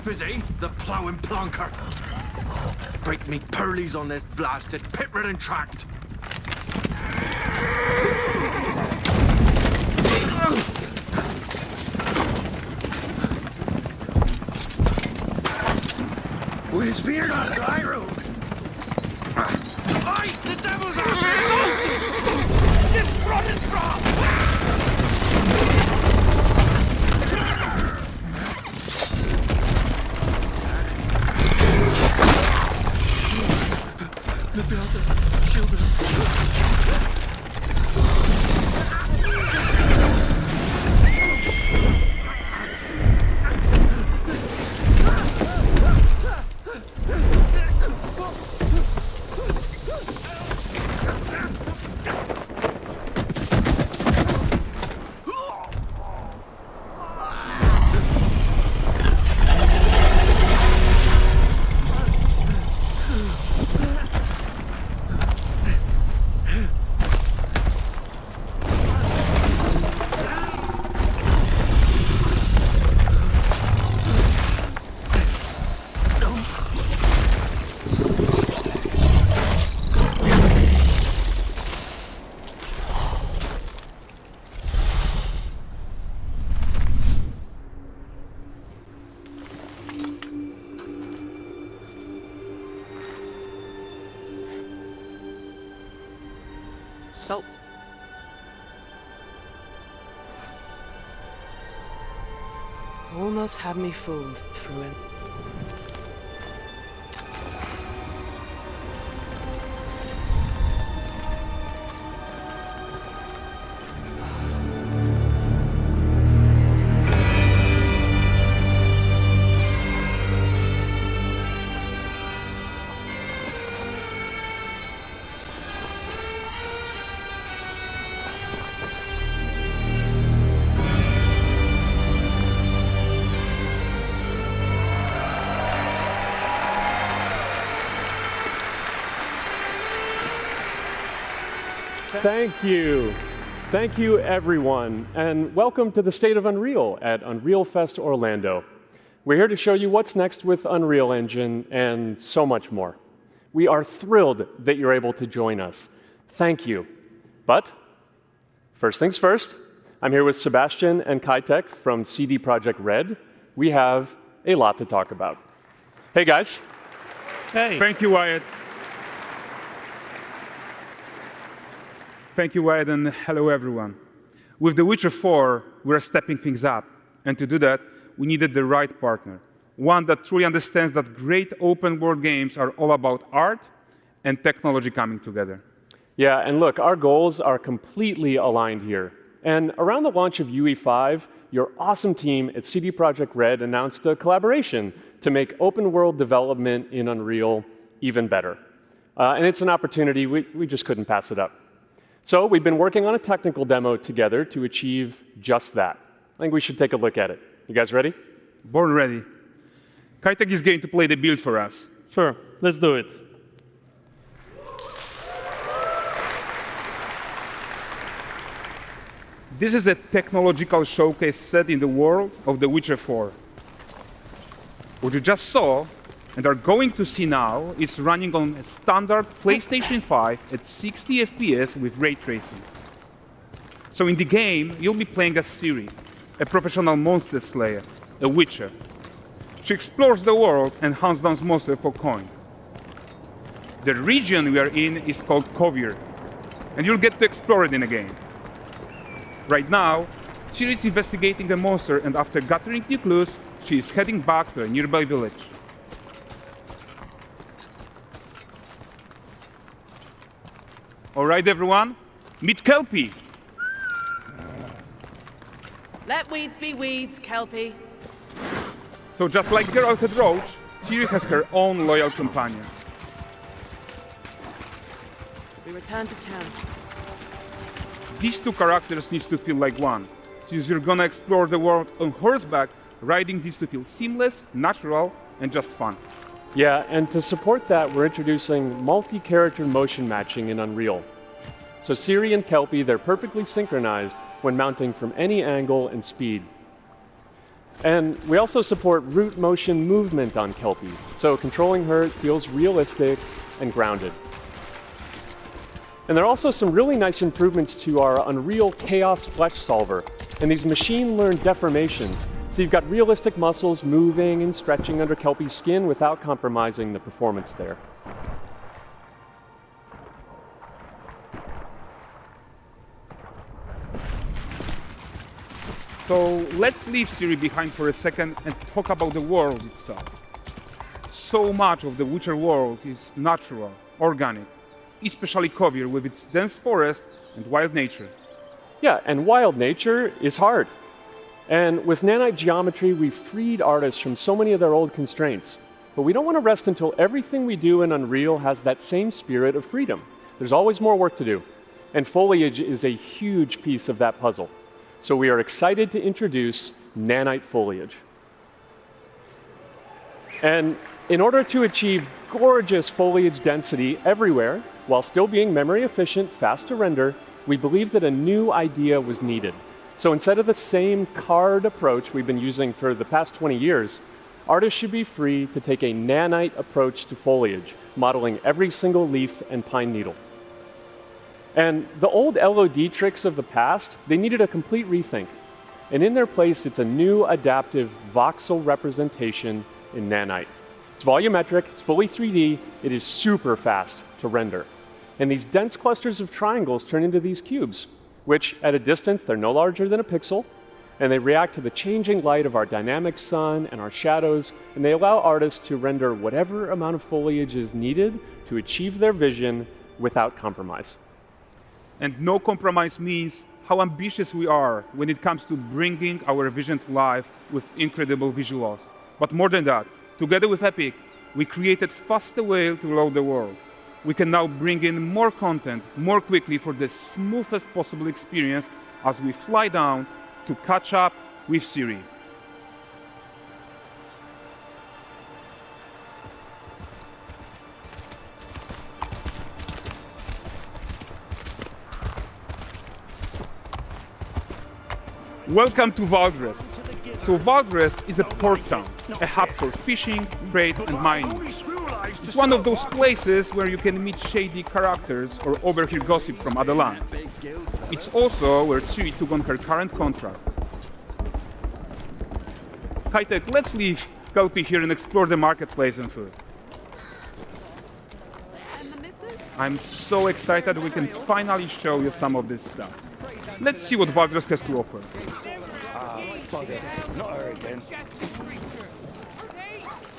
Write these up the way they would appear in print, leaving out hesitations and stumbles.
type, is he? The ploughing plonker. Break me pearlies on this blasted pit-ridden tract. Where's veered off the high road? Aye, the devil's out there! It's running from! Look out there, shield us. Salt. Almost had me fooled, Fruin. Thank you. Thank you, everyone, and welcome to the State of Unreal at Unreal Fest Orlando. We're here to show you what's next with Unreal Engine and so much more. We are thrilled that you're able to join us. Thank you. But first things first, I'm here with Sebastian and Kitek from CD PROJEKT RED. We have a lot to talk about. Hey, guys. Hey. Thank you, Wyatt. Thank you, Wyatt, and hello, everyone. With The Witcher 4, we're stepping things up. And to do that, we needed the right partner, one that truly understands that great open-world games are all about art and technology coming together. Yeah, and look, our goals are completely aligned here. And around the launch of UE5, your awesome team at CD PROJEKT RED announced a collaboration to make open-world development in Unreal even better. And it's an opportunity, we just couldn't pass it up. So we've been working on a technical demo together to achieve just that. I think we should take a look at it. You guys ready? Born ready. Kitek is going to play the build for us. Sure, let's do it. This is a technological showcase set in the world of The Witcher 4. What you just saw and are going to see now is running on a standard PlayStation 5 at 60 FPS with ray tracing. So in the game, you'll be playing as Ciri, a professional monster slayer, a witcher. She explores the world and hunts down monsters for coin. The region we are in is called Kovir, and you'll get to explore it in the game. Right now, Ciri is investigating a monster, and after gathering new clues, she is heading back to a nearby village. All right, everyone, meet Kelpie. Let weeds be weeds, Kelpie. So just like Geralt had Roach, Ciri has her own loyal companion. We return to town. These two characters need to feel like one. Since you're gonna explore the world on horseback, riding needs to feel seamless, natural, and just fun. Yeah, and to support that, we're introducing multi-character motion matching in Unreal. So Ciri and Kelpie, they're perfectly synchronized when mounting from any angle and speed. And we also support root motion movement on Kelpie, so controlling her feels realistic and grounded. And there are also some really nice improvements to our Unreal Chaos Flesh Solver and these machine-learned deformations. So you've got realistic muscles moving and stretching under Kelpie's skin without compromising the performance there. So let's leave Siri behind for a second and talk about the world itself. So much of the Witcher world is natural, organic, especially Kovir with its dense forest and wild nature. Yeah, and wild nature is hard. And with nanite geometry, we've freed artists from so many of their old constraints. But we don't want to rest until everything we do in Unreal has that same spirit of freedom. There's always more work to do. And foliage is a huge piece of that puzzle. So we are excited to introduce nanite foliage. And in order to achieve gorgeous foliage density everywhere, while still being memory efficient, fast to render, we believe that a new idea was needed. So instead of the same card approach we've been using for the past 20 years, artists should be free to take a nanite approach to foliage, modeling every single leaf and pine needle. And the old LOD tricks of the past, they needed a complete rethink. And in their place, it's a new adaptive voxel representation in nanite. It's volumetric, it's fully 3D, it is super fast to render. And these dense clusters of triangles turn into these cubes, which at a distance, they're no larger than a pixel, and they react to the changing light of our dynamic sun and our shadows, and they allow artists to render whatever amount of foliage is needed to achieve their vision without compromise. And no compromise means how ambitious we are when it comes to bringing our vision to life with incredible visuals. But more than that, together with Epic, we created faster way to load the world. We can now bring in more content more quickly for the smoothest possible experience as we fly down to catch up with Siri. Welcome to Valdrest. So Valdrest is a port town, a hub for fishing, trade and mining. It's one of those places where you can meet shady characters or overhear gossip from other lands. It's also where Ciri took on her current contract. High-tech, let's leave Kelpie here and explore the marketplace and food. I'm so excited we can finally show you some of this stuff. Let's see what Valdrest has to offer. Not her again.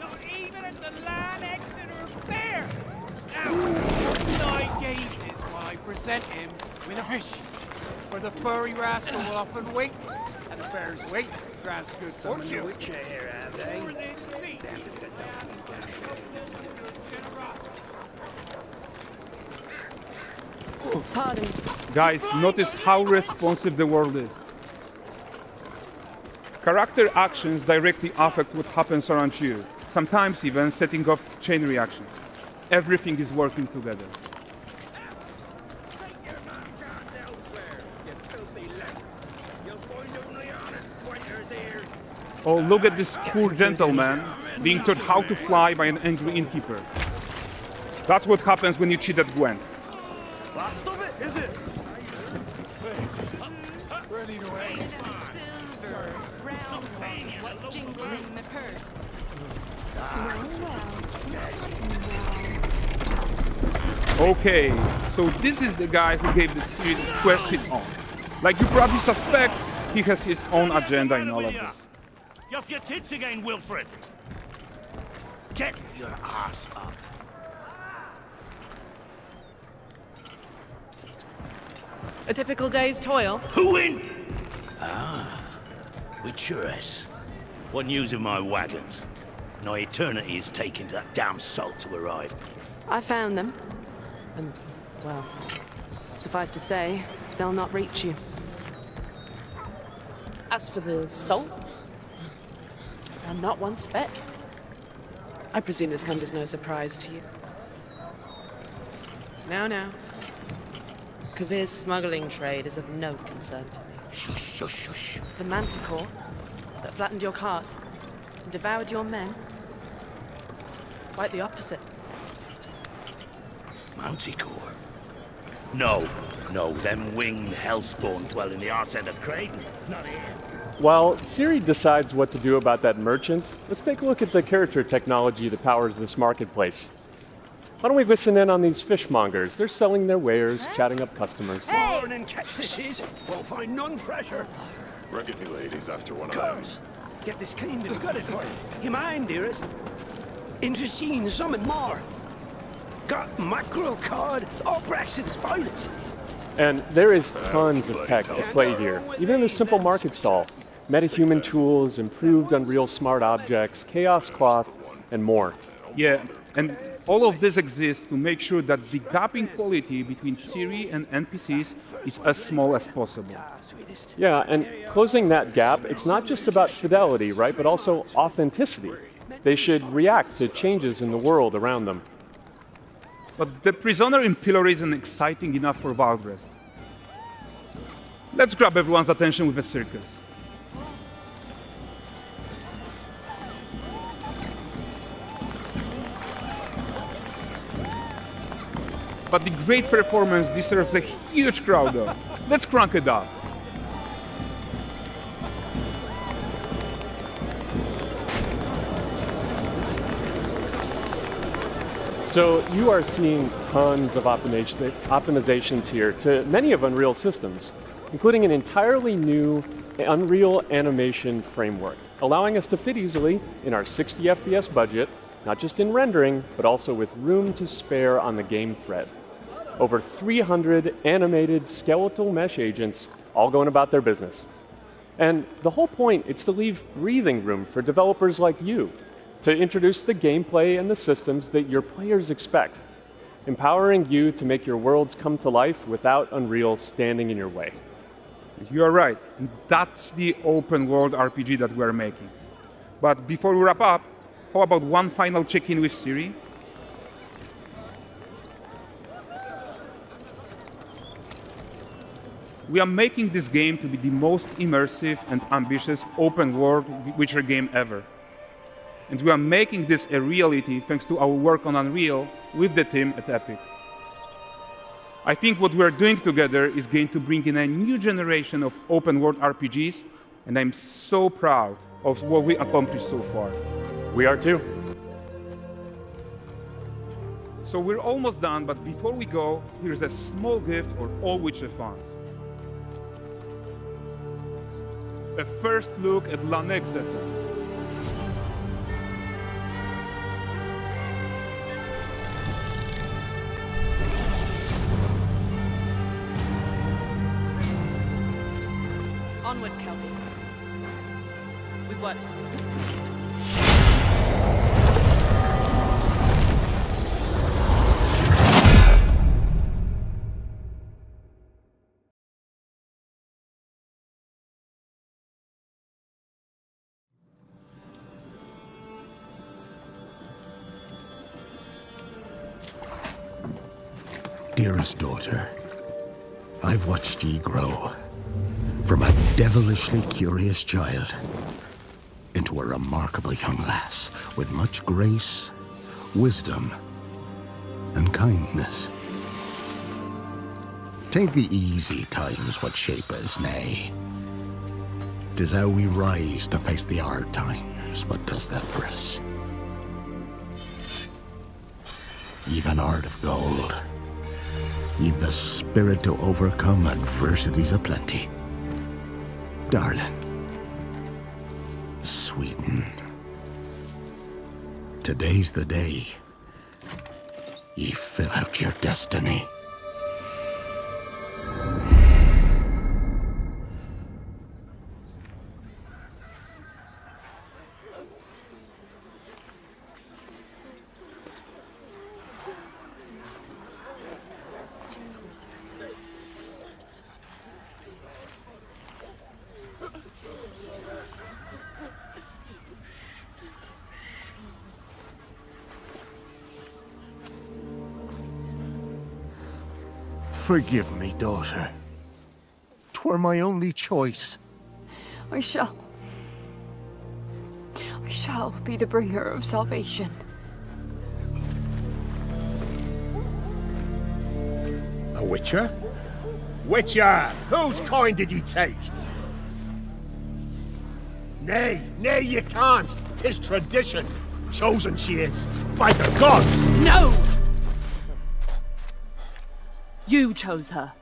Not even at the land Exeter Fair! Now, 9 gazes while I present him with a fish. For the furry rascal will often wink, and a bear's weight grants good fortune. Here, have they? Pardon. Guys, notice how responsive the world is. Character actions directly affect what happens around you, sometimes even setting off chain reactions. Everything is working together. Oh, look at this poor gentleman being taught how to fly by an angry innkeeper. That's what happens when you cheat at Gwent. Last of it, is it? Ready to wait. Jingling the purse. Okay, so this is the guy who gave the series quest his own. Like you probably suspect, he has his own agenda in all of this. You off your tits again, Wilfred. Get your ass up. A typical day's toil. Who in? Witcheress. What news of my wagons? No eternity is taking that damn salt to arrive. I found them. And, well, suffice to say, they'll not reach you. As for the salt, I found not one speck. I presume this comes as no surprise to you. Now. Kavir's smuggling trade is of no concern to me. Shush, shush, shush. The Manticore, that flattened your cars and devoured your men? Quite the opposite. Manticore? No, them winged hellspawn dwell in the arse end of Creighton, not here. While Siri decides what to do about that merchant, let's take a look at the character technology that powers this marketplace. Why don't we listen in on these fishmongers? They're selling their wares, chatting up customers. Morning, catch this is. Won't find none fresher. Reckon you ladies after one of Comes. Get this cleaned and gutted for you. You mind, dearest? Into seeing something more. Got mackerel cod, all Brexit's finest. And there is tons of tech at play here, even in this simple market stall. Metahuman tools, improved Unreal smart objects, chaos cloth, and more. Yeah, and all of this exists to make sure that the gap in quality between Siri and NPCs is as small as possible. Yeah, and closing that gap, it's not just about fidelity, right, but also authenticity. They should react to changes in the world around them. But the prisoner in pillory isn't exciting enough for Valdrest. Let's grab everyone's attention with a circus. But the great performance deserves a huge crowd though. Let's crank it up. So you are seeing tons of optimizations here to many of Unreal's systems, including an entirely new Unreal animation framework, allowing us to fit easily in our 60 FPS budget, not just in rendering, but also with room to spare on the game thread. Over 300 animated skeletal mesh agents all going about their business. And the whole point is to leave breathing room for developers like you to introduce the gameplay and the systems that your players expect, empowering you to make your worlds come to life without Unreal standing in your way. You are right, and that's the open world RPG that we are making. But before we wrap up, how about one final check-in with Siri? We are making this game to be the most immersive and ambitious open world Witcher game ever. And we are making this a reality thanks to our work on Unreal with the team at Epic. I think what we are doing together is going to bring in a new generation of open world RPGs, and I'm so proud of what we accomplished so far. We are too. So we're almost done, but before we go, here's a small gift for all Witcher fans. A first look at Lanexeter. Onward, Kelby. With what? Dearest daughter, I've watched ye grow from a devilishly curious child into a remarkably young lass with much grace, wisdom, and kindness. Take the easy times what shape us, nay. 'Tis how we rise to face the hard times what does that for us. You've an heart of gold. You've the spirit to overcome adversities aplenty. Darling, sweeten. Today's the day ye fill out your destiny. Forgive me, daughter. 'Twere my only choice. I shall. shall be the bringer of salvation. A witcher? Witcher! Whose coin did ye take? Nay, nay, you can't. 'Tis tradition. Chosen she is. By the gods! No! You chose her.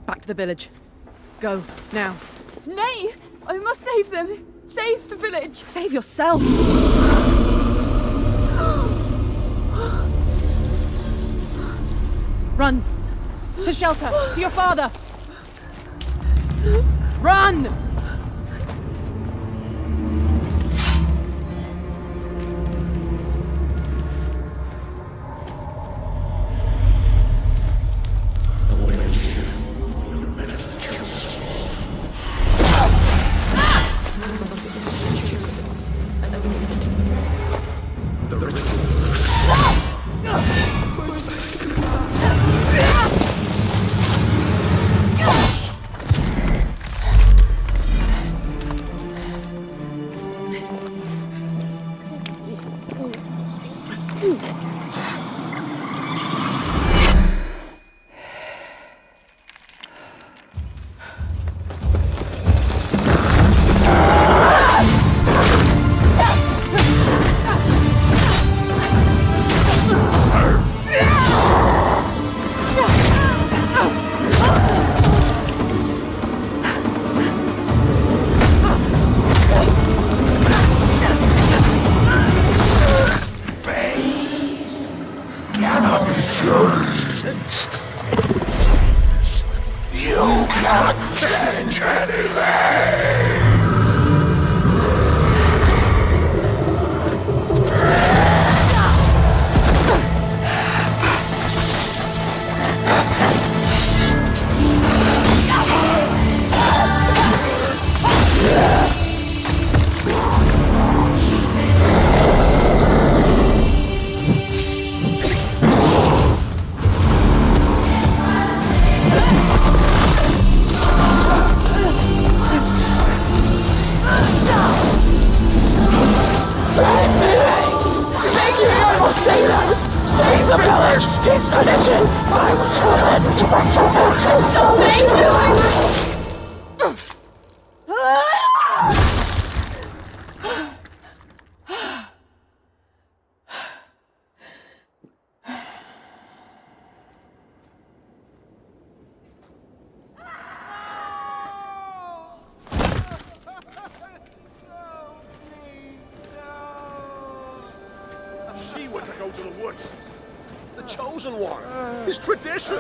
Back to the village. Go, now. Nay! I must save them! Save the village! Save yourself! Run! To shelter! To your father! Run! She were to go to the woods. The chosen one. His tradition.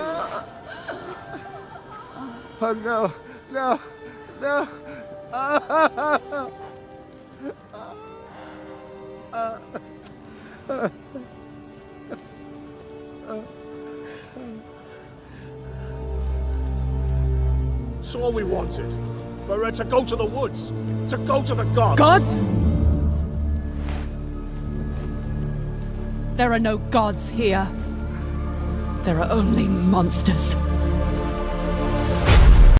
Oh no, no, no. It's all we wanted. For her to go to the woods. To go to the gods. Gods? There are no gods here. There are only monsters.